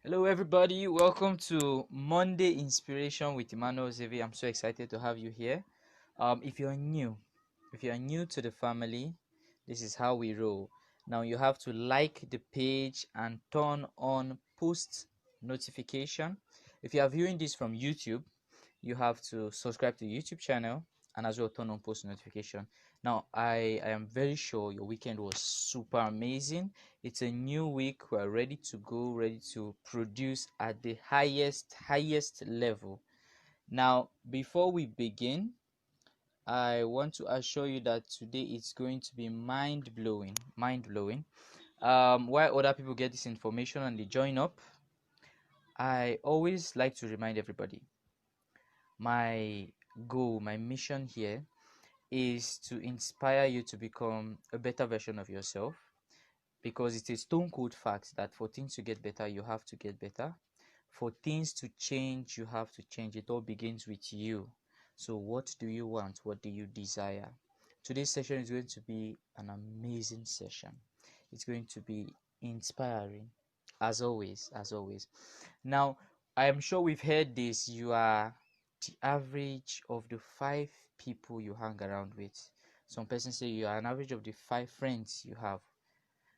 Hello, everybody. Welcome to Monday Inspiration with Immanuel Zever. I'm so excited to have you here. If you're new, to the family, this is how we roll. Now you have to like the page and turn on post notification. If you are viewing this from YouTube, you have to subscribe to the YouTube channel and as well turn on post notification. Now, I am very sure your weekend was super amazing. It's a new week. We're ready to go, ready to produce at the highest level. Now, before we begin, I want to assure you that today it's going to be mind blowing. While other people get this information and they join up, I always like to remind everybody my goal, my mission here is to inspire you to become a better version of yourself, because it is stone cold fact that for things to get better, you have to get better. For things to change, you have to change. It all begins with you. So what do you want? What do you desire? Today's session is going to be an amazing session. It's going to be inspiring, as always. Now, I am sure we've heard this. You are the average of the 5 people you hang around with. Some persons say you are an average of the 5 friends you have.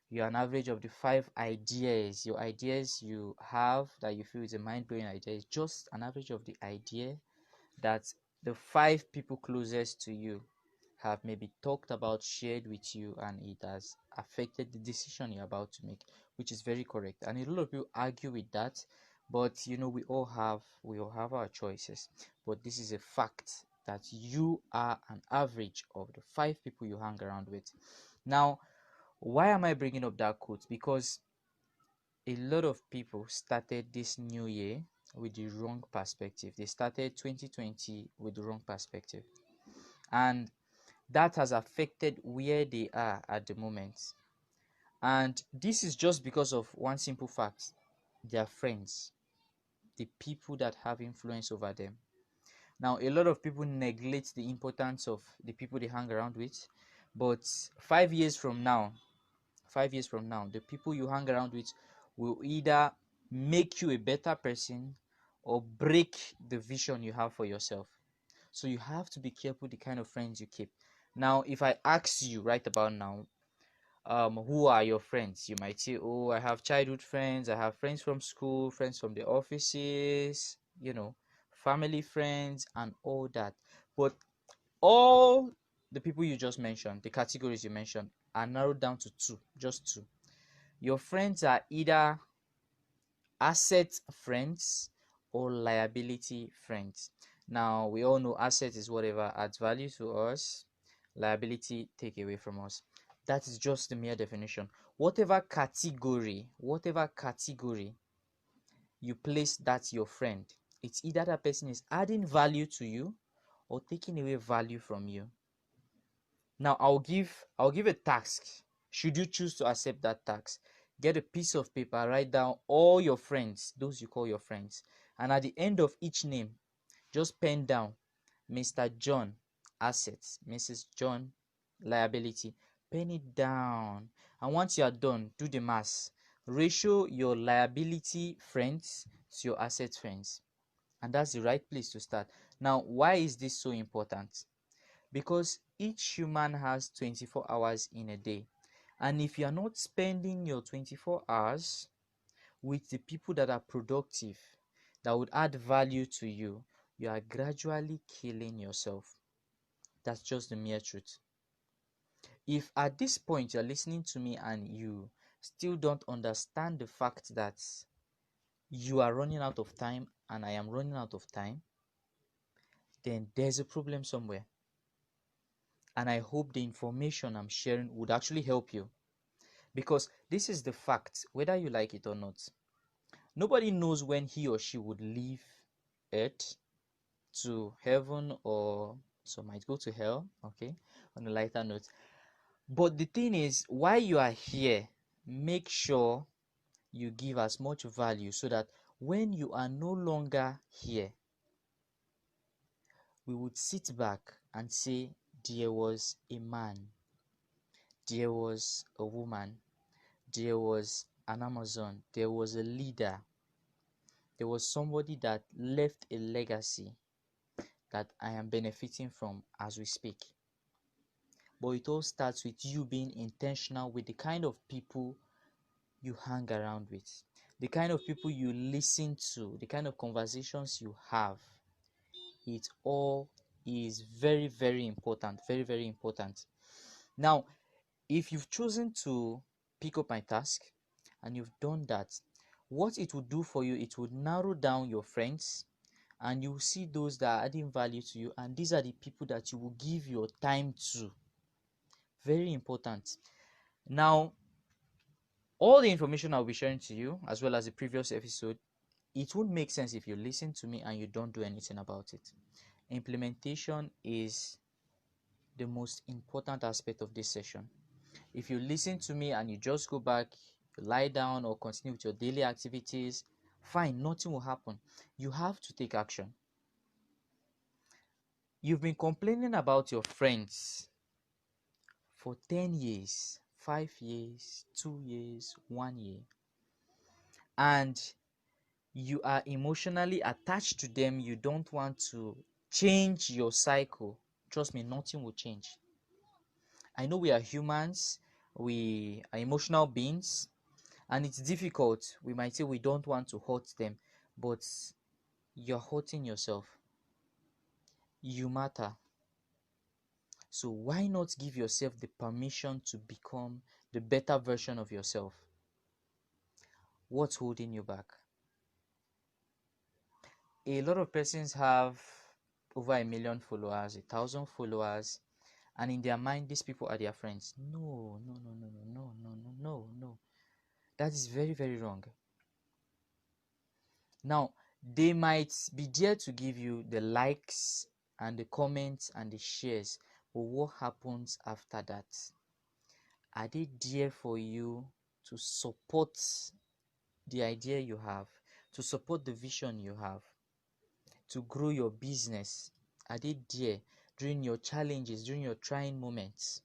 You are an average of the 5 ideas. Your ideas you have that you feel is a mind-blowing idea is just an average of the idea that the 5 people closest to you have maybe talked about, shared with you, and it has affected the decision you're about to make, which is very correct. And a lot of people argue with that, but we all have our choices. But this is a fact that you are an average of the 5 people you hang around with. Now, why am I bringing up that quote? Because a lot of people started this new year with the wrong perspective. They started 2020 with the wrong perspective. And that has affected where they are at the moment. And this is just because of one simple fact: their friends, the people that have influence over them. Now, a lot of people neglect the importance of the people they hang around with, but 5 years from now, 5 years from now, the people you hang around with will either make you a better person or break the vision you have for yourself. So you have to be careful the kind of friends you keep. Now, if I ask you right about now, who are your friends? You might say, oh, I have childhood friends, I have friends from school, friends from the offices, family friends, and all that. But all the people you just mentioned, the categories you mentioned, are narrowed down to two, just two. Your friends are either asset friends or liability friends. Now, we all know asset is whatever adds value to us, liability take away from us. That is just the mere definition. Whatever category you place that's your friend, it's either that person is adding value to you or taking away value from you. Now, I'll give a task. Should you choose to accept that task, get a piece of paper, write down all your friends, those you call your friends, and at the end of each name, just pen down Mr. John, assets, Mrs. John, liability. Pen it down. And once you are done, do the math. Ratio your liability friends to your asset friends. And that's the right place to start. Now, why is this so important? Because each human has 24 hours in a day. And if you are not spending your 24 hours with the people that are productive, that would add value to you, you are gradually killing yourself. That's just the mere truth. If at this point you're listening to me and you still don't understand the fact that you are running out of time and I am running out of time, then there's a problem somewhere. And I hope the information I'm sharing would actually help you. Because this is the fact, whether you like it or not. Nobody knows when he or she would leave earth to heaven, or some might go to hell, okay, on a lighter note. But the thing is, while you are here, make sure you give as much value so that when you are no longer here, we would sit back and say, there was a man, there was a woman, there was an Amazon, there was a leader there was somebody that left a legacy that I am benefiting from as we speak. But it all starts with you being intentional with the kind of people you hang around with, the kind of people you listen to, the kind of conversations you have. It all is very, very important. Very, very important. Now, if you've chosen to pick up my task and you've done that, what it would do for you, it would narrow down your friends and you will see those that are adding value to you, and these are the people that you will give your time to. Very important. Now, all the information I'll be sharing to you, as well as the previous episode, it won't make sense if you listen to me and you don't do anything about it. Implementation is the most important aspect of this session. If you listen to me and you just go back, you lie down or continue with your daily activities, fine, nothing will happen. You have to take action. You've been complaining about your friends for 10 years, 5 years, 2 years, 1 year, and you are emotionally attached to them. You don't want to change your cycle. Trust me, nothing will change. I know we are humans, we are emotional beings, and it's difficult. We might say we don't want to hurt them, but you're hurting yourself. You matter. So why not give yourself the permission to become the better version of yourself? What's holding you back? A lot of persons have over 1 million followers, 1,000 followers, and in their mind, these people are their friends. No, no, no, no, no, no, no, no, no, no. That is very, very wrong. Now, they might be there to give you the likes and the comments and the shares, but what happens after that? Are they there for you to support the idea you have, to support the vision you have, to grow your business? Are they there during your challenges, during your trying moments?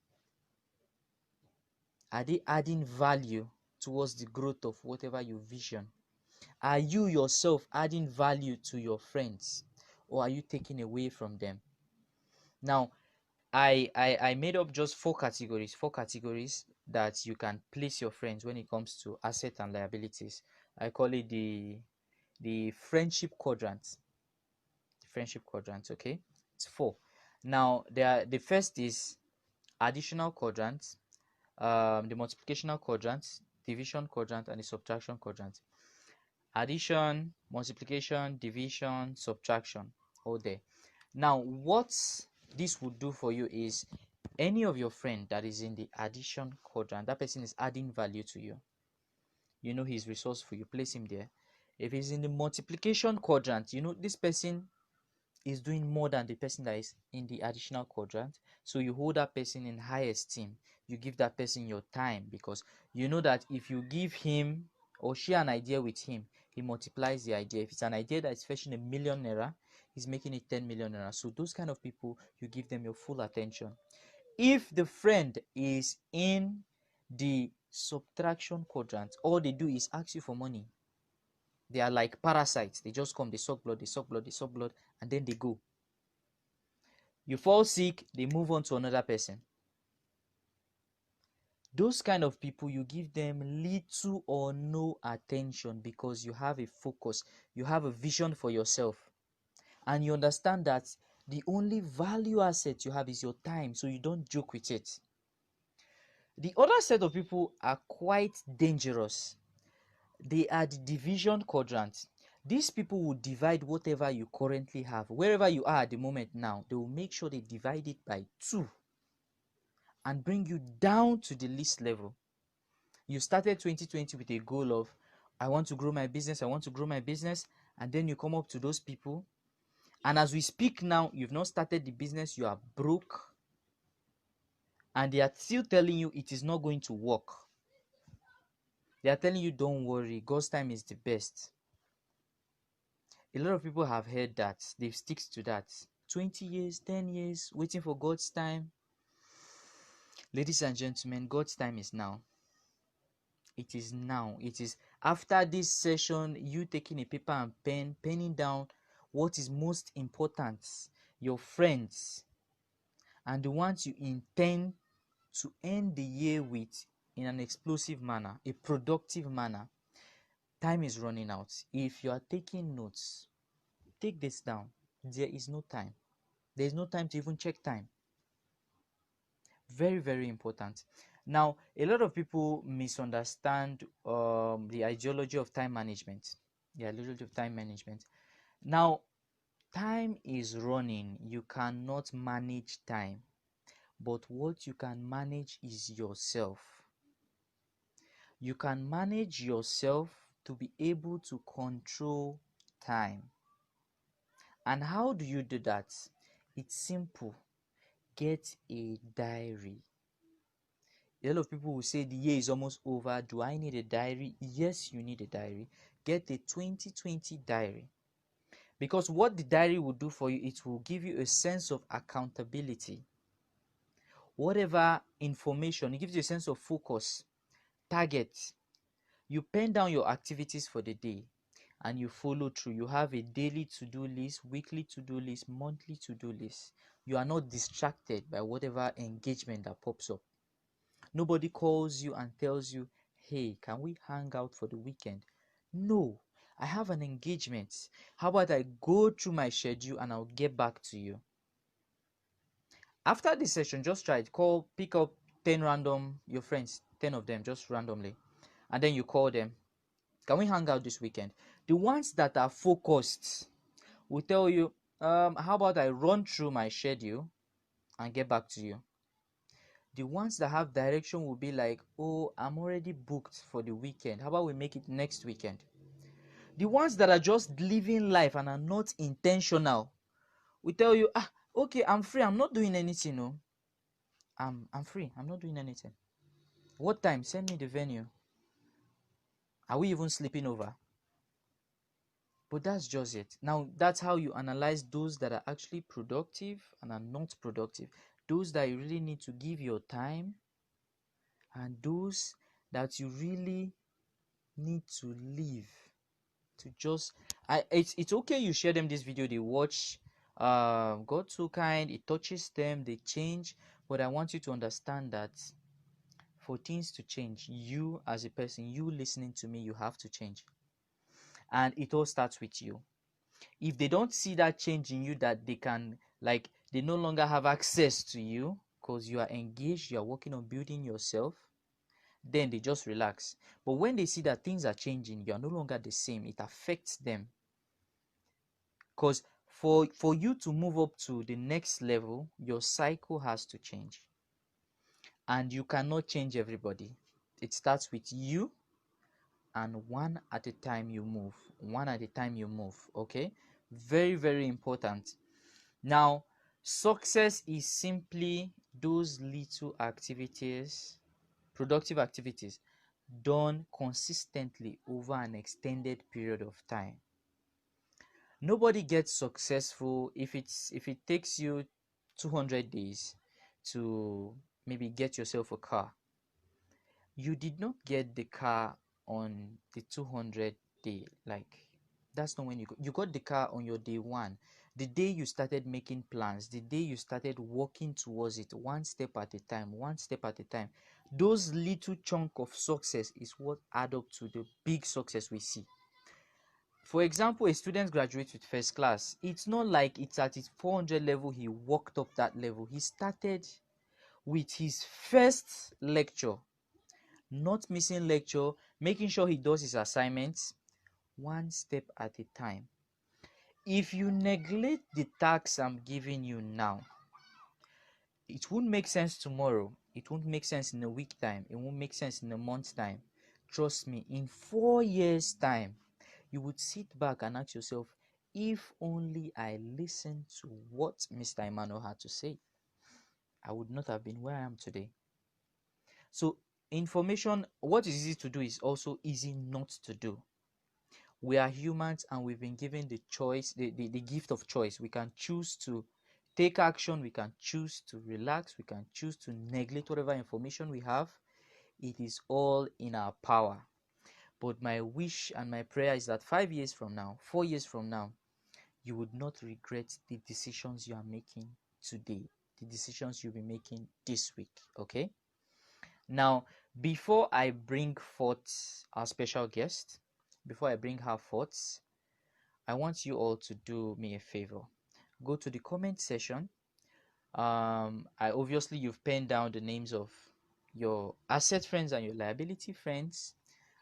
Are they adding value towards the growth of whatever you vision? Are you yourself adding value to your friends, or are you taking away from them? Now, I made up just four categories that you can place your friends when it comes to asset and liabilities. I call it the friendship quadrant. The friendship quadrant, okay? It's four. Now, the first is additional quadrant, the multiplicational quadrant, division quadrant, and the subtraction quadrant. Addition, multiplication, division, subtraction, all there. Now, what this would do for you is any of your friend that is in the addition quadrant, that person is adding value to you. You know he's resourceful, you place him there. If he's in the multiplication quadrant, you know this person is doing more than the person that is in the additional quadrant. So you hold that person in high esteem. You give that person your time because you know that if you give him or share an idea with him, he multiplies the idea. If it's an idea that is fetching ₦1,000,000, he's making it ₦10,000,000. So those kind of people, you give them your full attention. If the friend is in the subtraction quadrant, all they do is ask you for money. They are like parasites. They just come, they suck blood, they suck blood, they suck blood, and then they go. You fall sick, they move on to another person. Those kind of people, you give them little or no attention because you have a focus, you have a vision for yourself, and you understand that the only value asset you have is your time, so you don't joke with it. The other set of people are quite dangerous. They are the division quadrant. These people will divide whatever you currently have. Wherever you are at the moment now, they will make sure they divide it by 2 and bring you down to the least level. You started 2020 with a goal of, I want to grow my business, I want to grow my business, and then you come up to those people. And as we speak now, you've not started the business, you are broke, and they are still telling you it is not going to work. They are telling you, don't worry, God's time is the best. A lot of people have heard that. They've stick to that. 20 years, 10 years, waiting for God's time. Ladies and gentlemen, God's time is now. It is now. It is After this session, you taking a paper and pen, penning down what is most important, your friends, and the ones you intend to end the year with in an explosive manner, a productive manner. Time is running out. If you are taking notes, take this down. There is no time. There is no time to even check time. Very, very important. Now, a lot of people misunderstand the ideology of time management. The ideology of time management. Now, time is running. You cannot manage time. But what you can manage is yourself. You can manage yourself to be able to control time. And how do you do that? It's simple. Get a diary. A lot of people will say the year is almost over. Do I need a diary? Yes, you need a diary. Get a 2020 diary. Because what the diary will do for you, it will give you a sense of accountability. Whatever information, it gives you a sense of focus, target. You pen down your activities for the day and you follow through. You have a daily to-do list, weekly to-do list, monthly to-do list. You are not distracted by whatever engagement that pops up. Nobody calls you and tells you, hey, can we hang out for the weekend? No, I have an engagement. How about I go through my schedule and I'll get back to you? After this session, just try it. Pick up 10 random, your friends, 10 of them, just randomly. And then you call them. Can we hang out this weekend? The ones that are focused will tell you, how about I run through my schedule and get back to you? The ones that have direction will be like, oh, I'm already booked for the weekend. How about we make it next weekend? The ones that are just living life and are not intentional will tell you, okay, I'm free. I'm not doing anything. No, I'm free. I'm not doing anything. What time? Send me the venue. Are we even sleeping over? But that's just it. Now, that's how you analyze those that are actually productive and are not productive. Those that you really need to give your time, and those that you really need to leave to just it's okay you share them this video, they watch, God so kind, it touches them, they change. But I want you to understand that for things to change, you as a person, you listening to me, you have to change. And it all starts with you. If they don't see that change in you, that they can, like, they no longer have access to you because you are engaged, you are working on building yourself, then they just relax. But when they see that things are changing, you are no longer the same, it affects them. Because for you to move up to the next level, your cycle has to change. And you cannot change everybody. It starts with you, and one at a time you move. One at a time you move. Okay? Very, very important. Now, success is simply those little activities, productive activities, done consistently over an extended period of time. Nobody gets successful if it takes you 200 days to maybe get yourself a car. You did not get the car on the 200 day. Like, that's not when you got the car on your day one, the day you started making plans, the day you started working towards it, one step at a time, one step at a time. Those little chunk of success is what add up to the big success we see. For example, a student graduates with first class. It's not like it's at his 400 level, he walked up that level. He started with his first lecture, not missing lecture, making sure he does his assignments, one step at a time. If you neglect the tasks I'm giving you now, it won't make sense tomorrow. It won't make sense in a week time. It won't make sense in a month's time. Trust me, in 4 years' time, you would sit back and ask yourself, if only I listened to what Mr. Immanuel had to say, I would not have been where I am today. So information, what is easy to do is also easy not to do. We are humans and we've been given the choice, the gift of choice. We can choose to take action, we can choose to relax, we can choose to neglect whatever information we have. It is all in our power. But my wish and my prayer is that 5 years from now, 4 years from now, you would not regret the decisions you are making today, the decisions you'll be making this week. Okay? Now, before I bring forth our special guest, before I bring her forth, I want you all to do me a favor. Go to the comment section. I obviously you've penned down the names of your asset friends and your liability friends.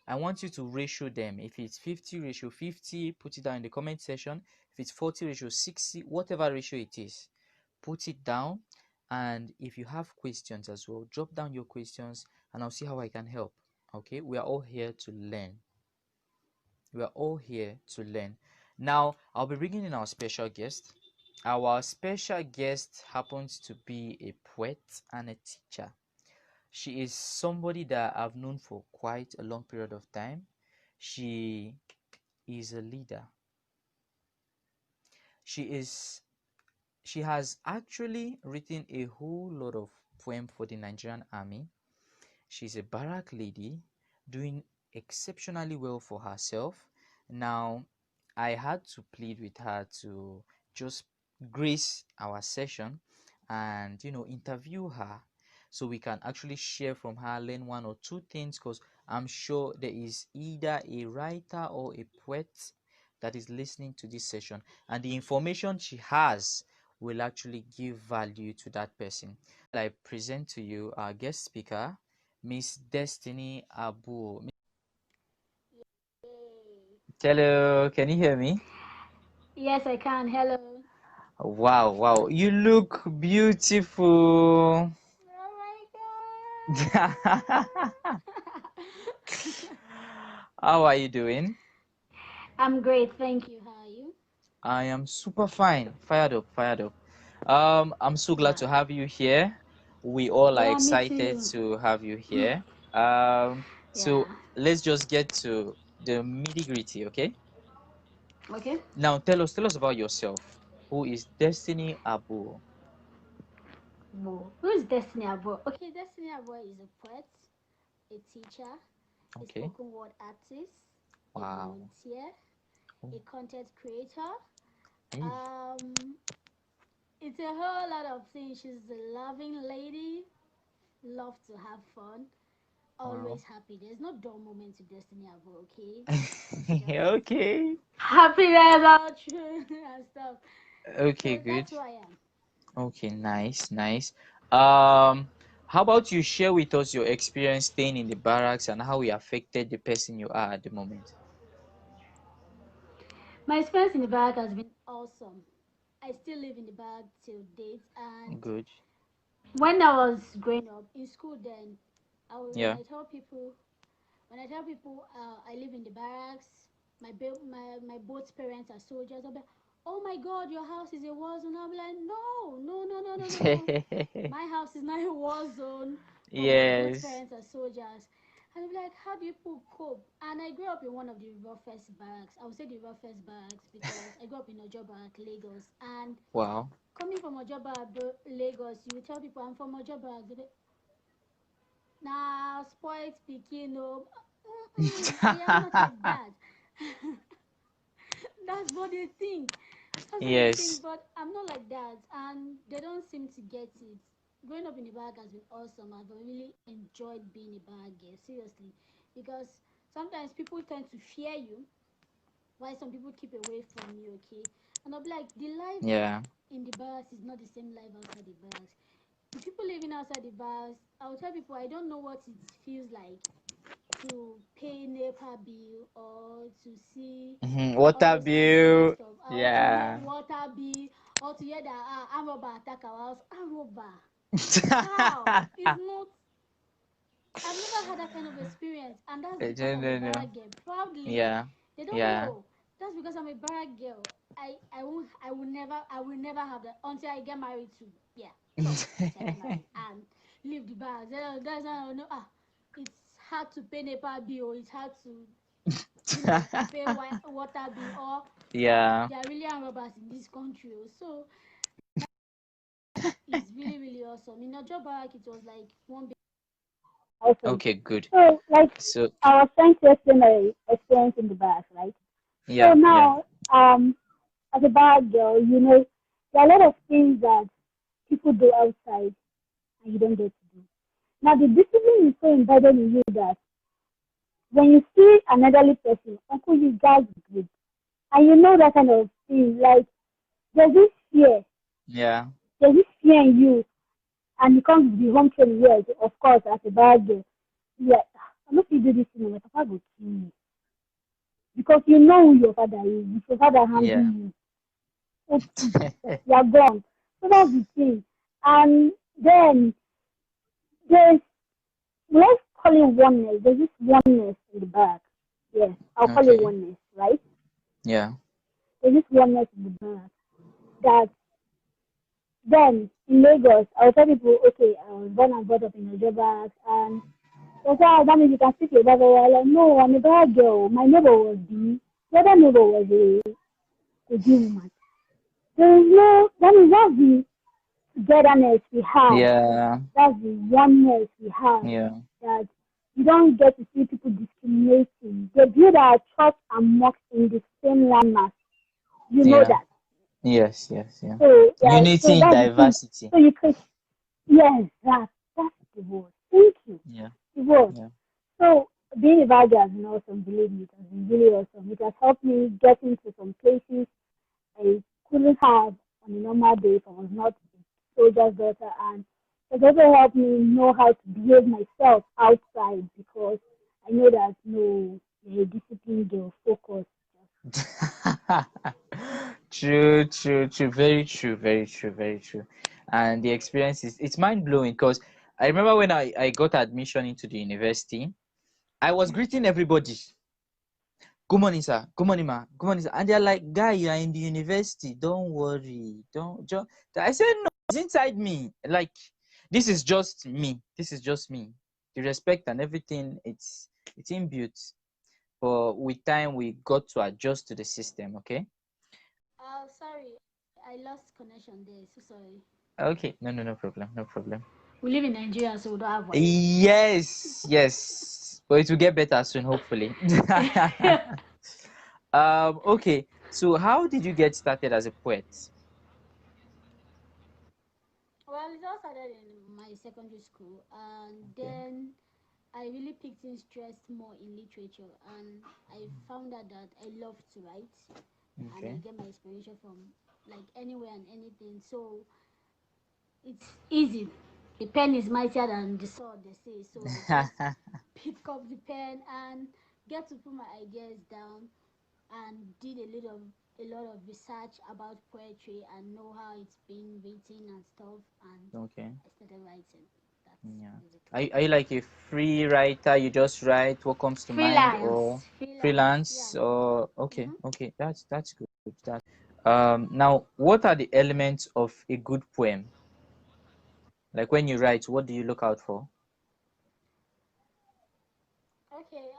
I want you to ratio them. If it's 50 ratio 50, put it down in the comment section. If it's 40 ratio 60, whatever ratio it is, put it down. And if you have questions as well, drop down your questions and I'll see how I can help. Okay, we are all here to learn. We are all here to learn. Now, I'll be bringing in our special guest. Our special guest happens to be a poet and a teacher. She is somebody that I've known for quite a long period of time. She is a leader. She has actually written a whole lot of poems for the Nigerian army. She's a barrack lady doing exceptionally well for herself. Now, I had to plead with her to just grace our session and, interview her so we can actually share from her, learn one or two things, because I'm sure there is either a writer or a poet that is listening to this session, and the information she has will actually give value to that person. I present to you our guest speaker, Miss Destiny ABUO. Hello, can you hear me? Yes, I can. Hello. Wow, wow, you look beautiful. Oh my How are you doing? I'm great, thank you. How are you? I am super fine, fired up, fired up. I'm so glad to Wow. have you here. We all are Yeah, me excited too. to have you here. So Yeah. let's just get to the nitty gritty, okay? Okay. Now tell us about yourself. Who is Destiny ABUO? Whoa. Who is Destiny Abo? Okay, Destiny Abo is a poet, a teacher, a Okay. spoken word artist, a Wow. volunteer, Oh, a content creator. hey. Um, it's a whole lot of things. She's a loving lady, love to have fun, Wow. always happy. There's no dull moment to Destiny Abo, okay? Just Okay. happiness all through and stuff. So Okay, good. that's who I am. Okay, nice, nice. Um, how about you share with us your experience staying in the barracks and how it affected the person you are at the moment? My experience in the bag has been awesome. I still live in the bag till date, and Good. when I was growing up in school, then when Yeah. I tell people I live in the barracks, my both parents are soldiers. I'll be like, oh my God, your house is a war zone. I'll be like, no, no, no, no, no, no, no. My house is not a war zone, but my both Yes. parents are soldiers. And I'll be like, how do you people cope? And I grew up in one of the River First barracks. I would say the River First barracks because I grew up in Ojo Barrack, Lagos. And Wow. coming from Ojo Barrack, Lagos, you tell people I'm from Ojo Barrack. They'll be, nah, spoiled speaking, no. I am not like that. That's what they think. That's what they Yes. think, but I'm not like that, and they don't seem to get it. Growing up in the bag has been awesome. I've really enjoyed being a bag girl, seriously, because sometimes people tend to fear you, while some people keep away from you. Okay, and I'll be like, the life Yeah. in the barracks is not the same life outside the barracks. The people living outside the barracks, I will tell people I don't know what it feels like to pay NEPA bill or to see all Water those kind of bill. stuff, or to hear Yeah. water bill, or to hear that arm robber attack our house. Arm robber? How? It's not. I've never had that kind of experience, and that's because No, I'm a no, no. barrack girl. Proudly, Yeah. they don't Yeah. know. That's because I'm a barrack girl. I will never have that until I get married to, yeah, sure, until I get married and leave the barracks. That's how I know. It's hard to pay NEPA bill. It's hard to pay water bill, or Yeah. there are really armed robbers in this country. So it's really really awesome. In a job barrack, it was like one Awesome. Okay, good. So, like, So I was trying to explain my experience in the back, right? So yeah, yeah, now, as a bad girl, there are a lot of things that people do outside and you don't get to do. Now, the discipline is so embedded in you that when you see an elderly person, uncle, you guys good. And you know that kind of thing. Like, there's this fear. yeah. There's this fear in you. And it comes with the home training, yes, of course, as a bad girl. Yeah, I'm not going to do this thing, my papa will kill me. Because you know who your father is. If your father Yeah. handle you, so you're gone. So that's the thing. And then there's, let's call it oneness. There's this oneness in the back. Yes, I'll call it Okay. oneness, right? Yeah. There's this oneness in the back that then in Lagos, I'll tell people, okay, I was born and brought up in Ojobas, and they say, "Ah, that means you can speak about it." I'm like, no, I'm a bad girl. My neighbor was the other neighbor was a Kogi woman. There is no, that means that's the togetherness we have. Yeah. That's the oneness we have. Yeah. That you don't get to see people discriminating. They build our church and mosque in the same landmass. You know Yeah. that. Yes, yes, yeah. So yeah, so Unity in that's the thing. diversity. So you could, yes, that's the word. Thank you. Yeah. The word. Yeah. So being a bagger has been awesome, believe me, it has been really awesome. It has helped me get into some places I couldn't have on a normal day if I was not a soldier's daughter, and it also helped me know how to behave myself outside because I know that no, you're a disciplined girl, focus. True, true, true. Very true, very true, very true. And the experience is it's mind blowing because I remember when I got admission into the university, I was greeting everybody. Good morning, sir. Good morning, ma. Good morning, sir. And they're like, guy, you are in the university. Don't worry. Don't. I said, no, it's inside me. Like, this is just me. This is just me. The respect and everything, it's inbuilt. But with time, we got to adjust to the system. Okay. Sorry, I lost connection there. So sorry. Okay. No, no, no problem. No problem. We live in Nigeria, so we don't have Wi Yes, yes. But it will get better soon, hopefully. Fi. Okay. So, how did you get started as a poet? Well, it all started in my secondary school, and Okay. then I really picked interest more in literature, and I found out that I love to write, and I Okay. get my inspiration from like anywhere and anything. So it's easy. The pen is mightier than the sword, they say. So I just pick up the pen and get to put my ideas down and did a lot of research about poetry and know how it's been written and stuff, and Okay. I started writing. That's Yeah. basically Are you like a free writer? You just write what comes to mind, or freelance, yeah. freelance? Or okay, Mm-hmm. okay, that's good. That now, what are the elements of a good poem? Like when you write, what do you look out for? Okay,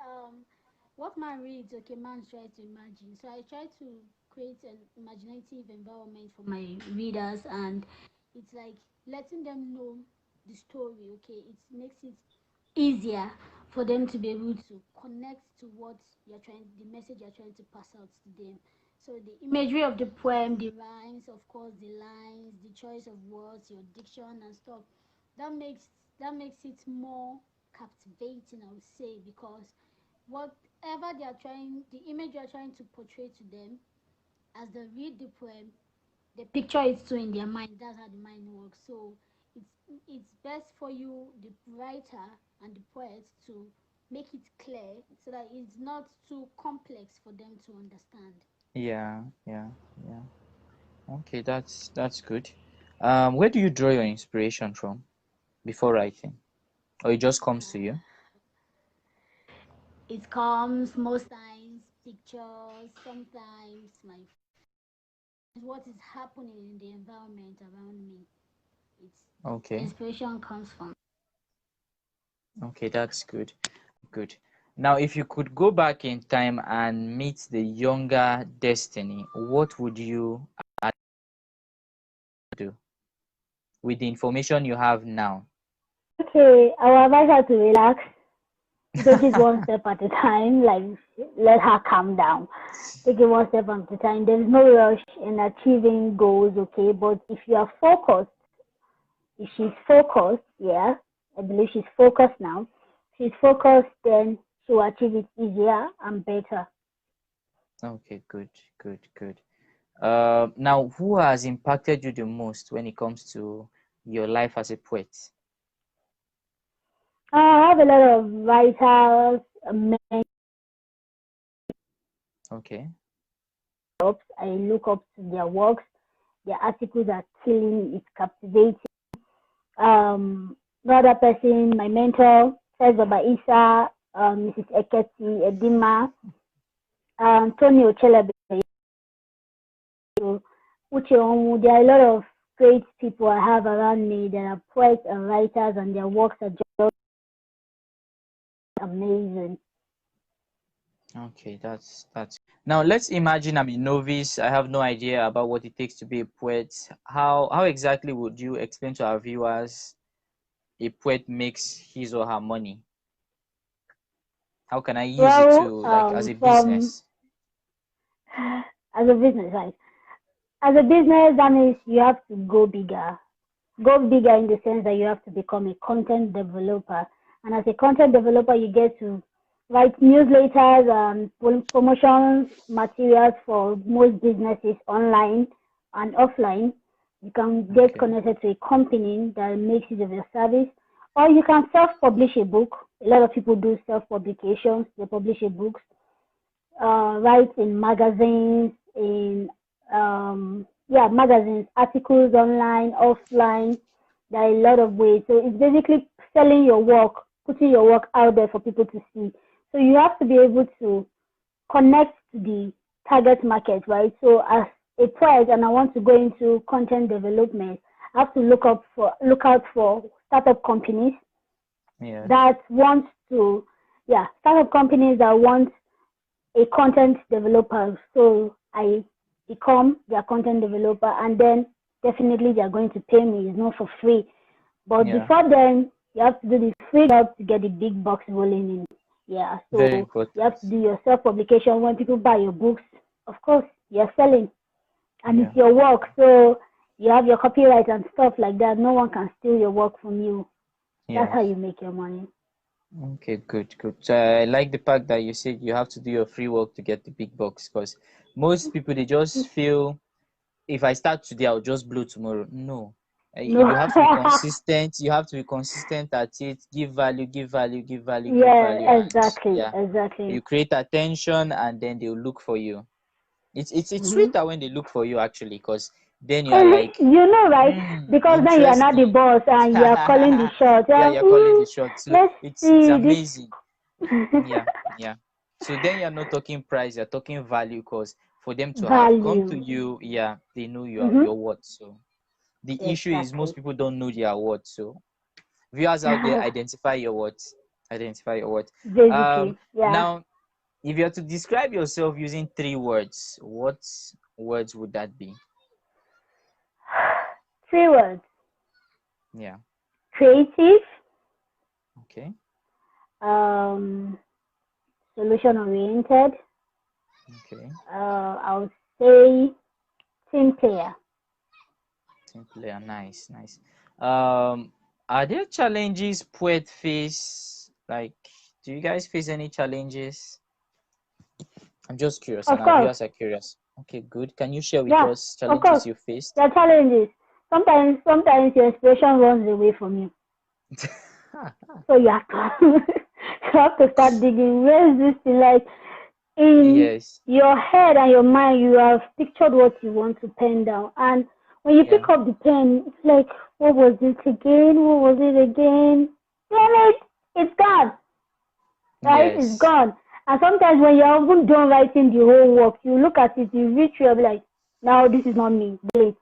what man reads, okay, man tries to imagine. So I try to create an imaginative environment for my readers, and it's like letting them know the story, okay? It makes it easier for them to be able to connect to what you're trying, the message you're trying to pass out to them. So the imagery of the poem, the rhymes, of course, the lines, the choice of words, your diction and stuff, that makes that makes it more captivating, I would say, because whatever they are trying, the image you are trying to portray to them, as they read the poem, they picture it too in their mind. That's how the mind works. So it's it's best for you, the writer and the poet, to make it clear so that it's not too complex for them to understand. Yeah, yeah, yeah. Okay, that's good. Where do you draw your inspiration from before writing, or it just comes to you? It comes most times pictures, sometimes my what is happening in the environment around me. It's the Okay, inspiration comes from. okay, that's good. Good. Now, if you could go back in time and meet the younger Destiny, what would you do with the information you have now? Okay, I will advise her to relax. Take it one step at a time. Like, let her calm down. Take it one step at a time. There is no rush in achieving goals, okay? But if you are focused, if she's focused, yeah, I believe she's focused now. She's focused, then she will achieve it easier and better. Okay, good, good, good. Now, who has impacted you the most when it comes to your life as a poet? I have a lot of writers, mentors. Okay, I look up to their works. Their articles are killing. It's captivating. Another person, my mentor, says Baba Isa, Mrs. Eketi, Edima, Tony Ochelebe, Uche Onwu. There are a lot of great people I have around me that are poets and writers, and their works are just amazing. okay, that's. Now let's imagine I'm a novice. I have no idea about what it takes to be a poet. How exactly would you explain to our viewers a poet makes his or her money? How can I use it Well, to, like, as a from business? as a business, right? As a business, that means you have to go bigger. Go bigger in the sense that you have to become a content developer. And as a content developer, you get to write newsletters and promotions materials for most businesses online and offline. You can get Okay, connected to a company that makes use of your service, or you can self-publish a book. A lot of people do self-publications. They publish a book, write in magazines, in magazines, articles online, offline. There are a lot of ways. So it's basically selling your work, putting your work out there for people to see. So you have to be able to connect to the target market, right? So as a poet and I want to go into content development, I have to look out for startup companies yes, that want to startup companies that want a content developer. So I become their content developer, and then definitely they are going to pay me. It's not for free. But yeah, before then, you have to do the free job to get the big bucks rolling in. Yeah, so very you have to important. do your self publication. When people buy your books, of course, you're selling, and Yeah, it's your work. So you have your copyright and stuff like that. No one can steal your work from you. That's how yes. you make your money. Okay, good, good. So I like the fact that you said you have to do your free work to get the big bucks, because most people they just feel if I start today, I'll just blow tomorrow. No. No. You have to be consistent. You have to be consistent at it. Give value, give value, give value, give Yeah, value, and exactly, yeah, exactly. you create attention, and then they'll look for you. It's Mm-hmm. sweeter when they look for you actually, because then you are like, You know, right? Because then you are not the interesting. boss and you are calling the shots. Yeah, Yeah, you're calling the shot. So let's it's see amazing. this Yeah, yeah. So then you're not talking price, you're talking value, because for them to have come to value. you, yeah, they know Mm-hmm. your worth. So the issue is most Exactly. people don't know their worth. So viewers out there, identify your worth. Identify your worth. Basically, yeah. Now if you're to describe yourself using three words, what words would that be? Three words: Yeah. creative, Okay. um, solution oriented. Okay. I would say team player. Simple and nice, nice. Um, are there challenges poet face? Like, do you guys face any challenges? I'm just curious, and Of our course, viewers are curious. Okay, good. Can you share with yeah. us Of course, challenges you faced? there are challenges. Sometimes your inspiration runs away from you. So you have to you have to start digging. Where is this thing? Like in Yes. your head and your mind, you have pictured what you want to pen down, and when you pick Yeah. up the pen, it's like, what was it again? What was it again? Damn it! It's gone, right? It's Yes. gone. And sometimes when you're even done writing the whole work, you look at it, you reach, you're like, now this is not me. Delete.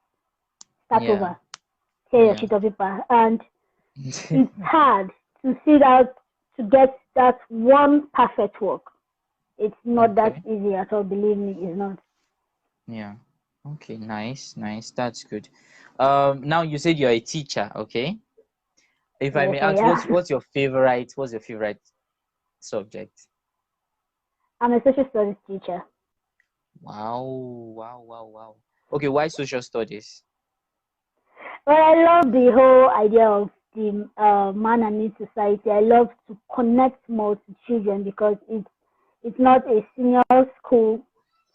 Start Yeah. over. Tear your Yeah. sheet of paper, and it's hard to see that to get that one perfect work. It's not that Okay. easy at all. Believe me, it's not. Yeah. Okay. Nice. Nice. That's good. Now you said you're a teacher. Okay. If I Yes, may I ask, am. what's your favorite subject? I'm a social studies teacher. Wow, wow, wow, wow. Okay, why social studies? Well, I love the whole idea of the man and need society. I love to connect more to children because it's not a senior school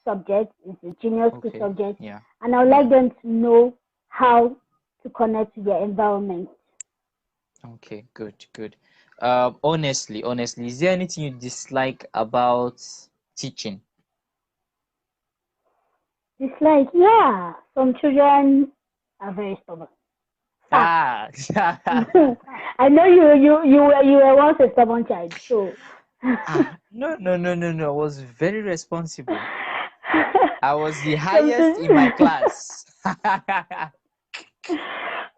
subject; it's a junior school Okay, subject, yeah, and I would like yeah. them to know how to connect to their environment. Okay, good, good. Honestly, is there anything you dislike about teaching? It's like, yeah, some children are very stubborn. Fact. Ah, I know you were once a stubborn child, so. no, no, no, no, no. I was very responsible. I was the some highest in my children, class. oh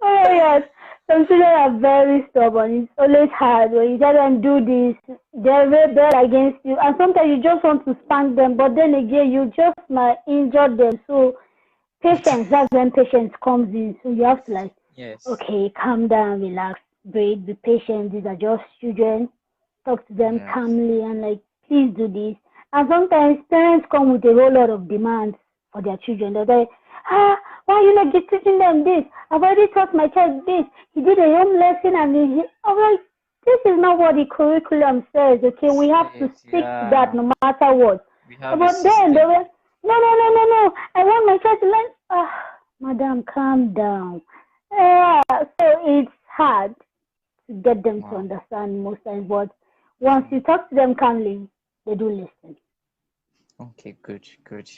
my god, some children are very stubborn. It's always hard when you tell them do this, they're rebel against you, and sometimes you just want to spank them, but then again, you just might injure them. So patience, that's when patience comes in. So you have to like, Yes, okay, calm down, relax, breathe, be patient. These are just children. Talk to them yes, calmly and like, please do this. And sometimes parents come with a whole lot of demands for their children. They're like, why are you not teaching them this? I've already taught my child this. He did a home lesson and I'm like, this is not what the curriculum says. Okay, we have to says, stick to that yeah, no matter what. we have a But then they system. were, no, no, no, no, no. I want my child to learn. Madam, calm down. Yeah, so it's hard to get them to Wow. understand most times, but once Mm. you talk to them calmly, they do listen. Okay, good, good.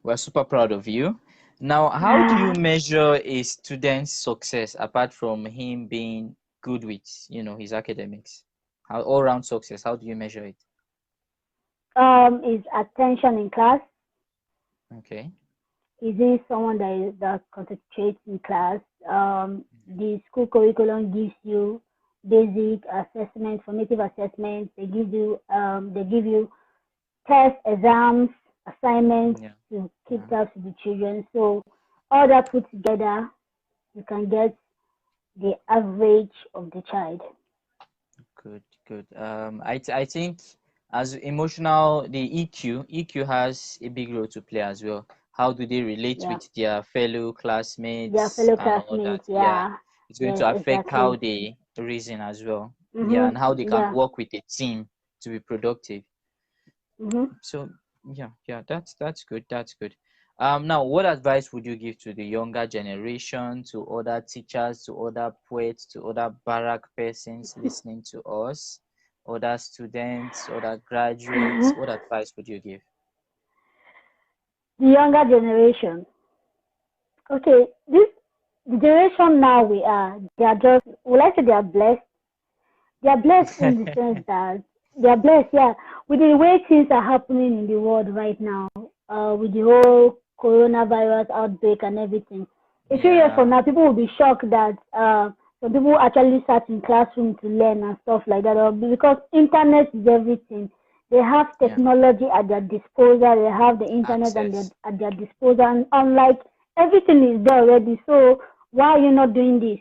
We're super proud of you. Now, how do you Ah, measure a student's success apart from him being good with, his academics? How all round success, how do you measure it? is attention in class. Okay. Is he someone that concentrates in class? The school curriculum gives you basic assessment, formative assessments. They give you test exams, assignments Yeah. to keep Yeah. tabs with the children. So all that put together, you can get the average of the child. Good, good. I think as emotional, the EQ has a big role to play as well. How do they relate Yeah, with their fellow their classmates fellow and all that? classmates. Yeah, Yeah, it's going yes, to affect how exactly. they reason as well. Yeah, and how they can Yeah. work with a team to be productive. Mhm. So yeah, that's good. That's good. Now, what advice would you give to the younger generation, to other teachers, to other poets, to other barrack persons listening to us, other students, other graduates? What advice would you give? The younger generation. Okay, this the generation now we are. They are just. Would I say they are blessed? They are blessed in the sense that they are blessed, yeah, with the way things are happening in the world right now, with the whole coronavirus outbreak and everything. A few years from Yeah, now, people will be shocked that some people actually sat in classroom to learn and stuff like that, because internet is everything. They have yeah, technology at their disposal. They have the internet and access. at their disposal. And unlike everything is there already, so why are you not doing this?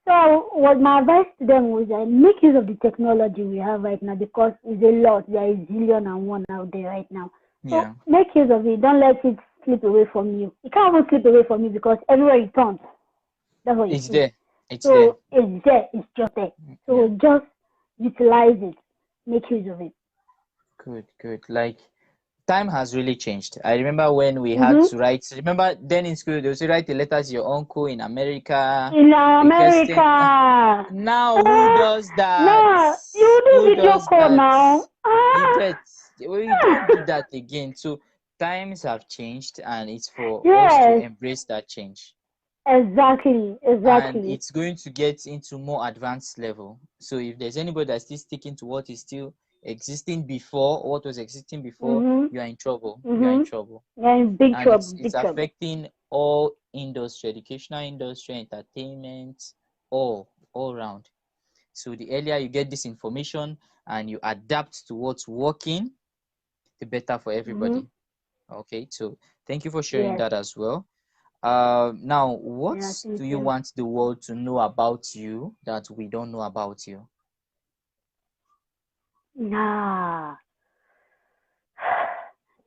So what my advice to them was make use of the technology we have right now because it's a lot. There is zillion and one out there right now. So Yeah, make use of it. Don't let it slip away from you. It can't even slip away from you because everywhere you turn, that's what you it's see. there. It's there. So it's there. It's just there. So Yeah. just utilize it. Make use of it. Good, good. Like time has really changed. I remember when we had Mm-hmm. to write. Remember then in school they would say write a letter to your uncle in America, In requesting. America. Now who does that? No, you Who do video does call that? now. You get. We don't do that again. So times have changed, and it's for us to Yes, embrace that change. exactly, And exactly. it's going to get into more advanced level. So if there's anybody that's still sticking to what is still existing before, or what was existing before, Mhm. you are in trouble. You are in Mhm. trouble. Yeah, in big And trouble, it's big trouble. affecting all industry, educational industry, entertainment, all round. So the earlier you get this information and you adapt to what's working, the better for Mhm. everybody. Okay, so thank you for sharing Yes. that as well. Now, what Yeah, thank do you you. want the world to know about you that we don't know about you? Nah.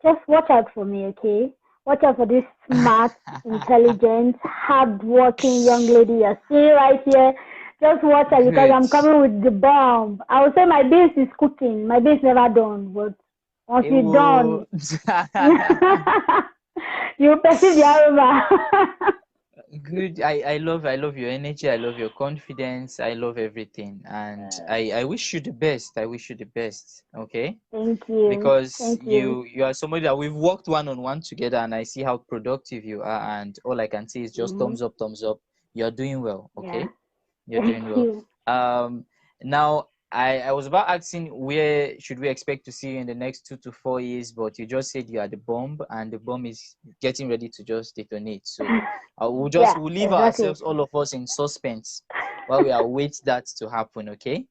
Just watch out for me, okay? Watch out for this smart, intelligent, hard-working young lady you're seeing right here. Just watch out because Good. I'm coming with the bomb. I would say my base is cooking. My base never done, but once it's ABUO. done, you perceive the aroma. Good. I love your energy. I love your confidence. I love everything. And I wish you the best. I wish you the best. Okay? Thank you. Because Thank you. you are somebody that we've worked one on one together, and I see how productive you are, and all I can say is just Mm-hmm. thumbs up, thumbs up. You're doing well. Yeah. Okay? You're Thank doing well. you. Now I was about asking where should we expect to see you in the next 2 to 4 years, but you just said you are the bomb, and the bomb is getting ready to just detonate. So Yeah, we'll leave exactly. ourselves, all of us, in suspense while we await that to happen. Okay.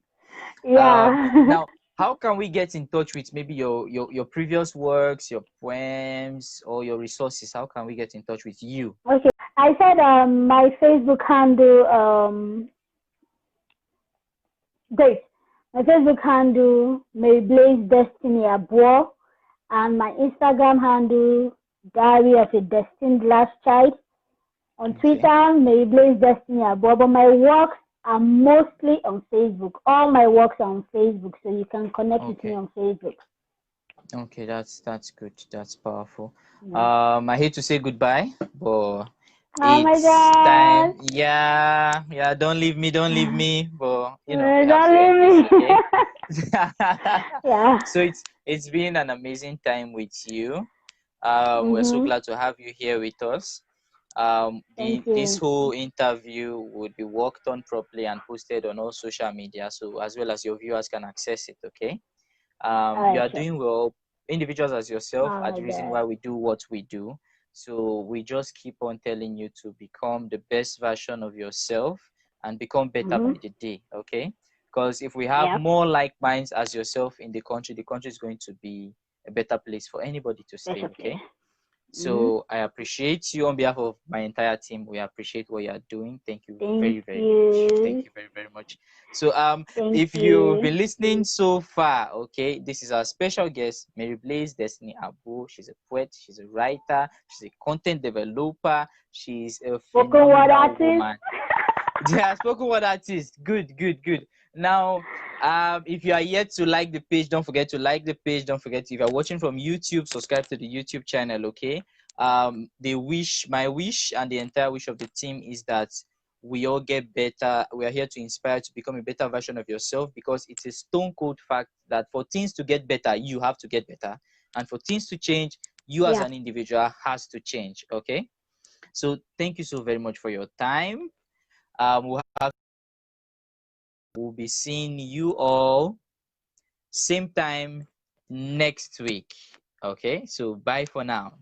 Yeah. Now, how can we get in touch with maybe your previous works, your poems, or your resources? How can we get in touch with you? Okay. I said my Facebook handle great. My Facebook handle Mary Blaze Destiny ABUO and my Instagram handle Diary of a Destined Last Child. On Okay. Twitter, Mary Blaze Destiny ABUO, but my works are mostly on Facebook. All my works are on Facebook, so you can connect with me Okay. on Facebook. Okay, that's good. That's powerful. Yeah. I hate to say goodbye, but Oh my it's God! time. Yeah, yeah. Don't leave me. Don't leave me. But we have Don't to end this. leave me. Okay. Yeah. So it's been an amazing time with you. We're so Mhm. glad to have you here with us. Thank This you. whole interview would be worked on properly and posted on all social media, so as well as your viewers can access it. Okay. All You right, are sure. doing well. Individuals as yourself Oh are my the reason God. why we do what we do. So we just keep on telling you to become the best version of yourself and become better by Mhm. the day. Okay. Because if we have Yep. more like minds as yourself in the country is going to be a better place for anybody to stay. Special place. Okay. Mhm. So I appreciate you on behalf of my entire team. We appreciate what you are doing. Thank you Thank very, very much. Thank you. you very, very much. So Thank if you've you. been listening so far, okay, this is our special guest, Mary Blaze Destiny ABUO. She's a poet, she's a writer, she's a content developer, she's a Spoken word phenomenal artist. woman. Yeah, spoken word artist. Good, good, good. Now, if you are yet to like the page, don't forget to like the page. Don't forget, if you are watching from YouTube, subscribe to the YouTube channel. Okay. My wish, and the entire wish of the team is that we all get better. We are here to inspire to become a better version of yourself, because it's a stone cold fact that for things to get better, you have to get better, and for things to change, you as Yeah. an individual has to change. Okay. So thank you so very much for your time. We'll We'll be seeing you all same time next week. Okay, so bye for now.